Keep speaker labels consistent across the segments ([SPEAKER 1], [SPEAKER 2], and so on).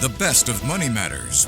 [SPEAKER 1] The best of money matters.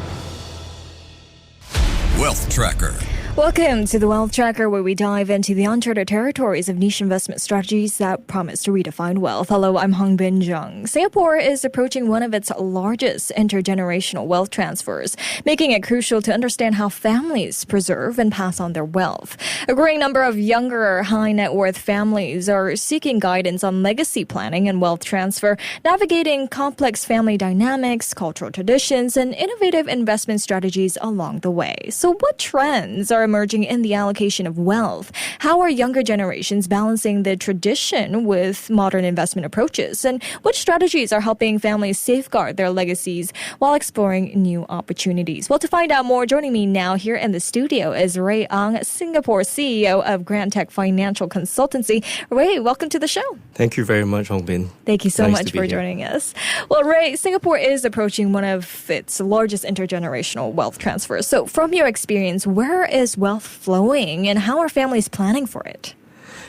[SPEAKER 1] Wealth Tracker.
[SPEAKER 2] Welcome to the Wealth Tracker, where we dive into the uncharted territories of niche investment strategies that promise to redefine wealth. Hello, I'm Hongbin Jeong. Singapore is approaching one of its largest intergenerational wealth transfers, making it crucial to understand how families preserve and pass on their wealth. A growing number of younger, high net worth families are seeking guidance on legacy planning and wealth transfer, navigating complex family dynamics, cultural traditions, and innovative investment strategies along the way. So what trends are emerging in the allocation of wealth? How are younger generations balancing the tradition with modern investment approaches? And what strategies are helping families safeguard their legacies while exploring new opportunities? Well, to find out more, joining me now here in the studio is Ray Ang, Singapore CEO of Grandtag Financial Consultancy. Ray, welcome to the show.
[SPEAKER 3] Thank you very much, Hongbin.
[SPEAKER 2] Thank you so much for joining us. Well, Ray, Singapore is approaching one of its largest intergenerational wealth transfers. So from your experience, where is wealth flowing and how are families planning for it?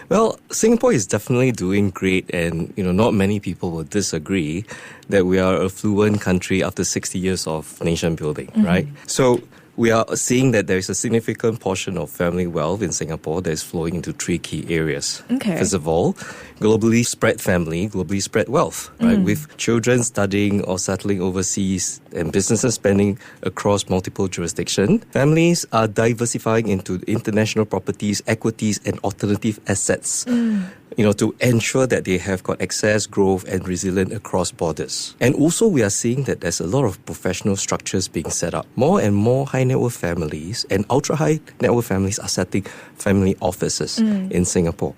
[SPEAKER 3] Well, Singapore is definitely doing great, and not many people will disagree that we are a fluent country after 60 years of nation building, right? So we are seeing that there is a significant portion of family wealth in Singapore that is flowing into three key areas.
[SPEAKER 2] Okay.
[SPEAKER 3] First of all, globally spread family, globally spread wealth, right? With children studying or settling overseas and businesses spending across multiple jurisdictions, families are diversifying into international properties, equities, and alternative assets. To ensure that they have got access, growth, and resilience across borders. And also, we are seeing that there's a lot of professional structures being set up. More and more high net worth families and ultra high net worth families are setting family offices in Singapore.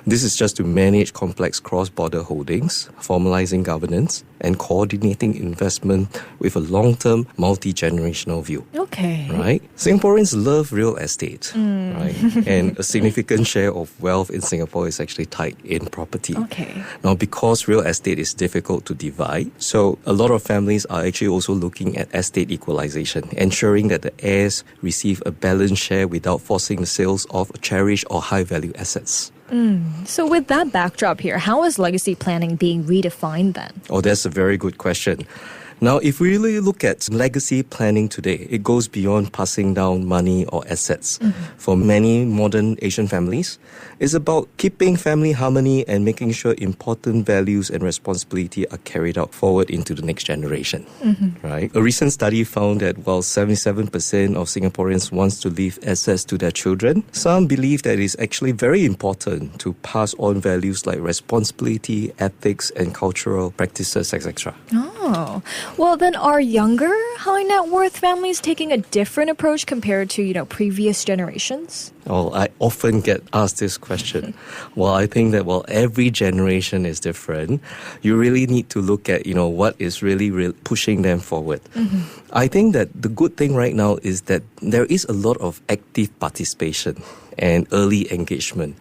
[SPEAKER 3] This is just to manage complex cross-border holdings, formalizing governance, and coordinating investment with a long-term, multi-generational view.
[SPEAKER 2] Okay.
[SPEAKER 3] Right? Singaporeans love real estate, right? And a significant share of wealth in Singapore is actually tied in property.
[SPEAKER 2] Okay.
[SPEAKER 3] Now, because real estate is difficult to divide, so a lot of families are actually also looking at estate equalization, ensuring that the heirs receive a balanced share without forcing the sales of cherished or high-value assets.
[SPEAKER 2] So with that backdrop here, how is legacy planning being redefined then?
[SPEAKER 3] Oh, that's a very good question. Now, if we really look at legacy planning today, it goes beyond passing down money or assets. For many modern Asian families, it's about keeping family harmony and making sure important values and responsibility are carried out forward into the next generation. Right? A recent study found that while 77% of Singaporeans wants to leave assets to their children, some believe that it is actually very important to pass on values like responsibility, ethics, and cultural practices, etc.
[SPEAKER 2] Oh, well then are younger high net worth families taking a different approach compared to, previous generations?
[SPEAKER 3] Well, I often get asked this question. Well, I think that every generation is different. You really need to look at, what is really pushing them forward. I think that the good thing right now is that there is a lot of active participation and early engagement.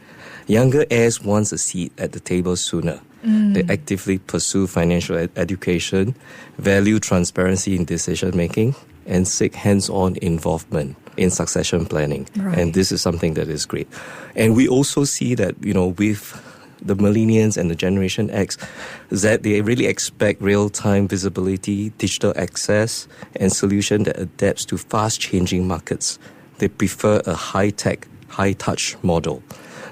[SPEAKER 3] Younger heirs want a seat at the table sooner. They actively pursue financial education, value transparency in decision making, and seek hands-on involvement in succession planning.
[SPEAKER 2] Right.
[SPEAKER 3] And this is something that is great. And we also see that, with the millennials and the Generation X, that they really expect real-time visibility, digital access, and solution that adapts to fast-changing markets. They prefer a high-tech, high-touch model,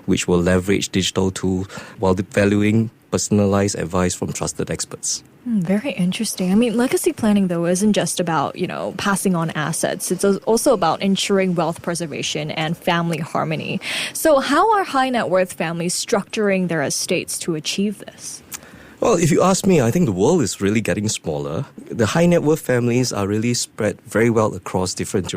[SPEAKER 3] which will leverage digital tools while valuing personalized advice from trusted experts.
[SPEAKER 2] Very interesting. I mean, legacy planning, though, isn't just about, passing on assets. It's also about ensuring wealth preservation and family harmony. So how are high net worth families structuring their estates to achieve this?
[SPEAKER 3] Well, if you ask me, I think the world is really getting smaller. The high net worth families are really spread very well across different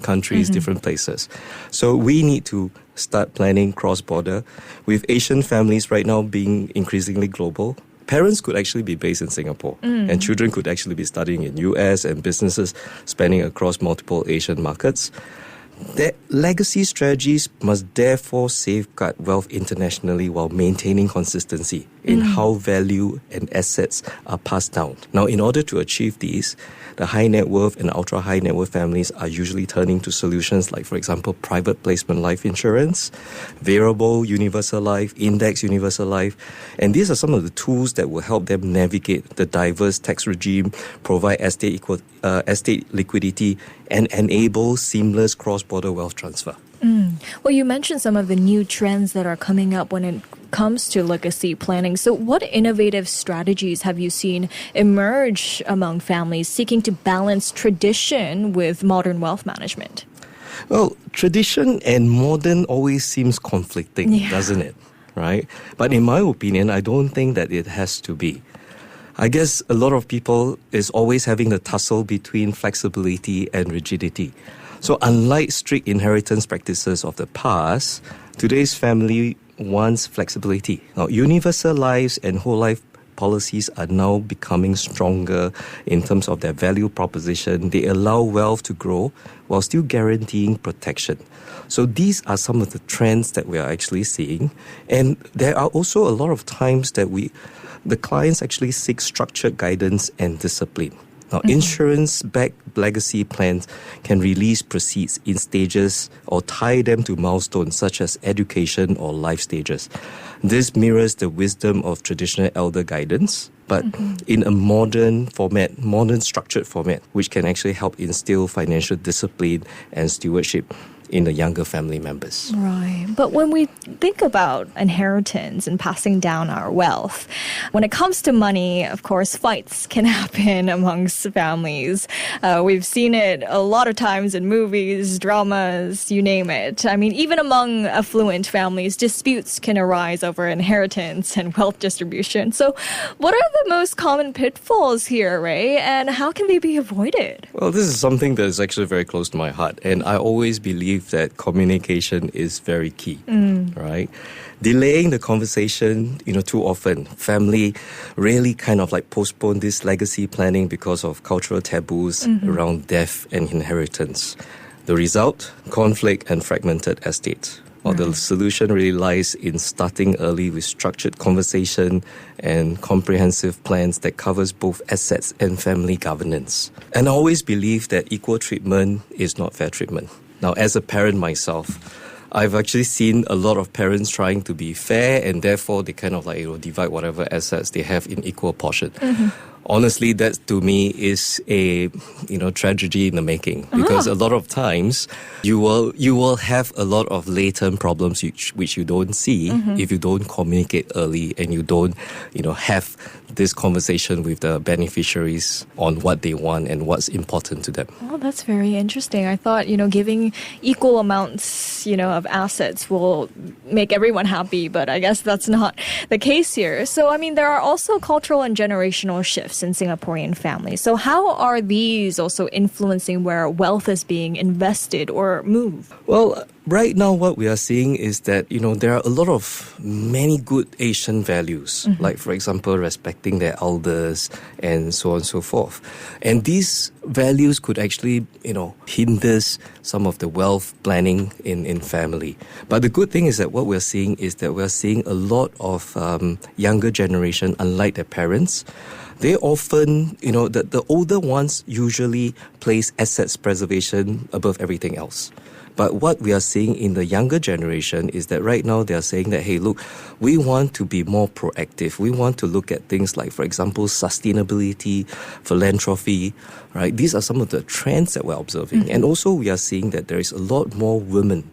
[SPEAKER 3] countries, different places. So we need to start planning cross-border. With Asian families right now being increasingly global, parents could actually be based in Singapore and children could actually be studying in US and businesses spanning across multiple Asian markets. Their legacy strategies must therefore safeguard wealth internationally while maintaining consistency in how value and assets are passed down. Now, in order to achieve these, the high net worth and ultra high net worth families are usually turning to solutions like, for example, private placement life insurance, variable universal life, index universal life. And these are some of the tools that will help them navigate the diverse tax regime, provide estate liquidity, and enable seamless cross-border wealth transfer.
[SPEAKER 2] Well, you mentioned some of the new trends that are coming up when it comes to legacy planning. So what innovative strategies have you seen emerge among families seeking to balance tradition with modern wealth management?
[SPEAKER 3] Well, tradition and modern always seems conflicting, doesn't it? Right? But in my opinion, I don't think that it has to be. I guess a lot of people is always having the tussle between flexibility and rigidity. So unlike strict inheritance practices of the past, today's family wants flexibility. Now, universal lives and whole life policies are now becoming stronger in terms of their value proposition. They allow wealth to grow while still guaranteeing protection. So these are some of the trends that we are actually seeing. And there are also a lot of times that the clients actually seek structured guidance and discipline. Now, insurance-backed legacy plans can release proceeds in stages or tie them to milestones such as education or life stages. This mirrors the wisdom of traditional elder guidance, but in a modern format, modern structured format, which can actually help instill financial discipline and stewardship in the younger family members.
[SPEAKER 2] Right. But when we think about inheritance and passing down our wealth, when it comes to money, of course, fights can happen amongst families. We've seen it a lot of times in movies, dramas, you name it. I mean, even among affluent families, disputes can arise over inheritance and wealth distribution. So what are the most common pitfalls here, Ray, and how can they be avoided?
[SPEAKER 3] Well, this is something that is actually very close to my heart, and I always believe that communication is very key, right? Delaying the conversation, too often, family really kind of like postpone this legacy planning because of cultural taboos around death and inheritance. The result, conflict and fragmented estates. Or the solution really lies in starting early with structured conversation and comprehensive plans that covers both assets and family governance. And I always believe that equal treatment is not fair treatment. Now, as a parent myself, I've actually seen a lot of parents trying to be fair, and therefore they kind of divide whatever assets they have in equal portion. Honestly, that to me is a tragedy in the making, because a lot of times you will have a lot of latent problems which you don't see if you don't communicate early and you don't have this conversation with the beneficiaries on what they want and what's important to them.
[SPEAKER 2] Well, that's very interesting. I thought giving equal amounts of assets will make everyone happy, but I guess that's not the case here. So I mean, there are also cultural and generational shifts in Singaporean families. So how are these also influencing where wealth is being invested or moved?
[SPEAKER 3] Well, right now what we are seeing is that, there are a lot of many good Asian values, like, for example, respecting their elders and so on and so forth. And these values could actually, hinder some of the wealth planning in family. But the good thing is that what we're seeing is that we're seeing a lot of younger generation, unlike their parents. They often, the older ones usually place assets preservation above everything else. But what we are seeing in the younger generation is that right now they are saying that, hey, look, we want to be more proactive. We want to look at things like, for example, sustainability, philanthropy, right? These are some of the trends that we're observing. And also we are seeing that there is a lot more women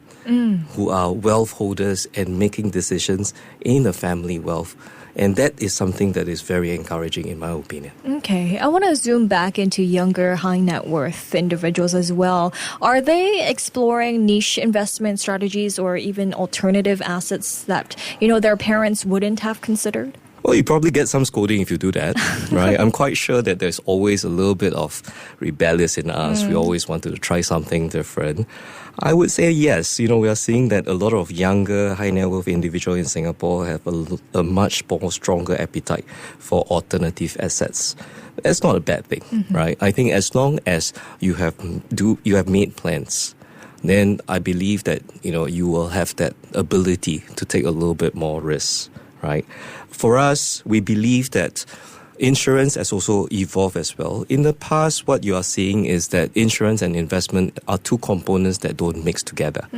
[SPEAKER 3] who are wealth holders and making decisions in the family wealth. And that is something that is very encouraging in my opinion.
[SPEAKER 2] Okay, I want to zoom back into younger high net worth individuals as well. Are they exploring niche investment strategies or even alternative assets that, their parents wouldn't have considered?
[SPEAKER 3] Well, you probably get some scolding if you do that, right? I'm quite sure that there's always a little bit of rebellious in us. We always wanted to try something different. I would say yes. We are seeing that a lot of younger high net worth individuals in Singapore have a much more stronger appetite for alternative assets. That's not a bad thing, right? I think as long as you have made plans, then I believe that you will have that ability to take a little bit more risks. right? For us, we believe that insurance has also evolved as well. In the past, what you are seeing is that insurance and investment are two components that don't mix together.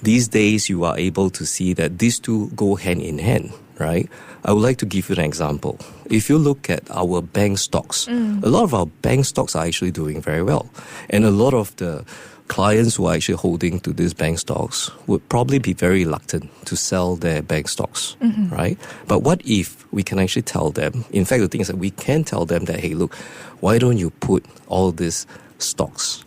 [SPEAKER 3] These days, you are able to see that these two go hand in hand, right? I would like to give you an example. If you look at our bank stocks, a lot of our bank stocks are actually doing very well. And a lot of the clients who are actually holding to these bank stocks would probably be very reluctant to sell their bank stocks, right? But what if we can actually tell them, in fact, the thing is that we can tell them that, hey, look, why don't you put all these stocks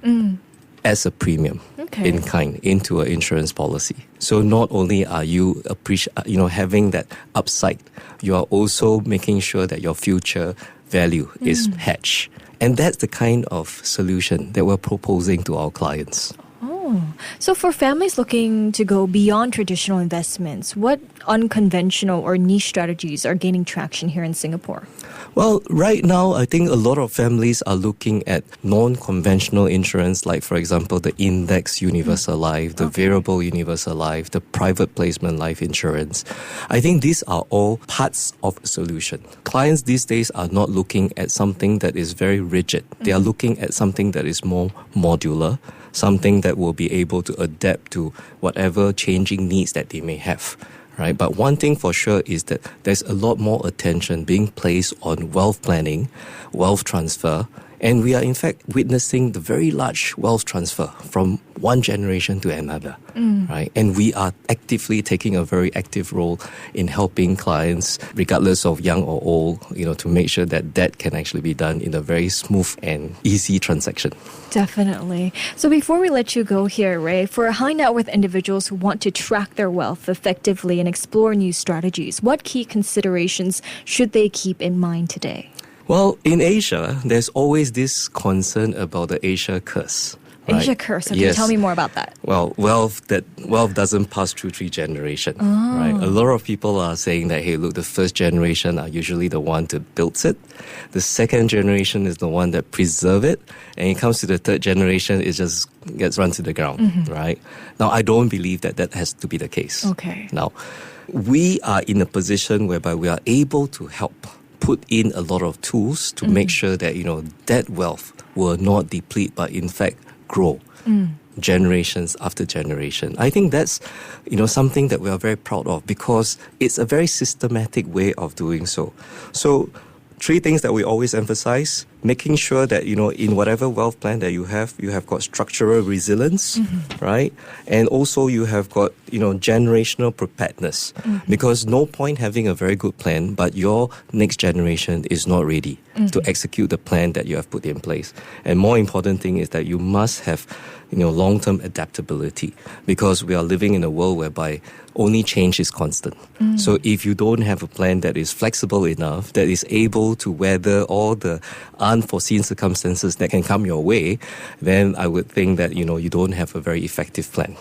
[SPEAKER 3] as a premium in kind into an insurance policy? So not only are you having that upside, you are also making sure that your future value is hedged. And that's the kind of solution that we're proposing to our clients.
[SPEAKER 2] Oh, so for families looking to go beyond traditional investments, what unconventional or niche strategies are gaining traction here in Singapore?
[SPEAKER 3] Well, right now, I think a lot of families are looking at non-conventional insurance, like, for example, the index universal life, the variable universal life, the private placement life insurance. I think these are all parts of a solution. Clients these days are not looking at something that is very rigid. They are looking at something that is more modular, something that will be able to adapt to whatever changing needs that they may have. Right? But one thing for sure is that there's a lot more attention being placed on wealth planning, wealth transfer, and we are in fact witnessing the very large wealth transfer from one generation to another, right? And we are actively taking a very active role in helping clients, regardless of young or old, to make sure that that can actually be done in a very smooth and easy transaction.
[SPEAKER 2] Definitely. So before we let you go here, Ray, for high net worth individuals who want to track their wealth effectively and explore new strategies, what key considerations should they keep in mind today?
[SPEAKER 3] Well, in Asia, there's always this concern about the Asia curse. Right?
[SPEAKER 2] Asia curse. Okay,
[SPEAKER 3] yes.
[SPEAKER 2] Tell me more about that.
[SPEAKER 3] Well, wealth doesn't pass through 3 generations. Right? A lot of people are saying that, hey, look, the first generation are usually the one to build it. The second generation is the one that preserve it. And it comes to the third generation, it just gets run to the ground. Right? Now, I don't believe that has to be the case.
[SPEAKER 2] Okay.
[SPEAKER 3] Now, we are in a position whereby we are able to help put in a lot of tools to make sure that, that wealth will not deplete, but in fact grow generations after generation. I think that's, something that we are very proud of because it's a very systematic way of doing so. So 3 things that we always emphasize: making sure that, in whatever wealth plan that you have got structural resilience, right? And also you have got, generational preparedness. Because no point having a very good plan, but your next generation is not ready to execute the plan that you have put in place. And more important thing is that you must have, long-term adaptability, because we are living in a world whereby only change is constant. So if you don't have a plan that is flexible enough, that is able to weather all the unforeseen circumstances that can come your way, then I would think that, you don't have a very effective plan.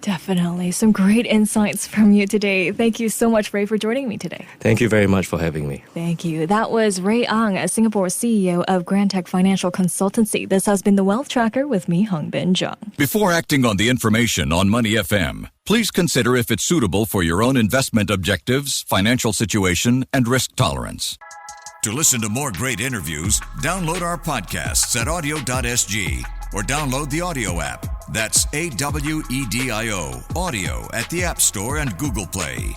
[SPEAKER 2] Definitely. Some great insights from you today. Thank you so much, Ray, for joining me today.
[SPEAKER 3] Thank you very much for having me.
[SPEAKER 2] Thank you. That was Ray Ang, Singapore CEO of Grandtag Financial Consultancy. This has been the Wealth Tracker with me, Hongbin Jeong.
[SPEAKER 1] Before acting on the information on Money FM, please consider if it's suitable for your own investment objectives, financial situation, and risk tolerance. To listen to more great interviews, download our podcasts at audio.sg or download the audio app. That's AWEDIO, audio at the App Store and Google Play.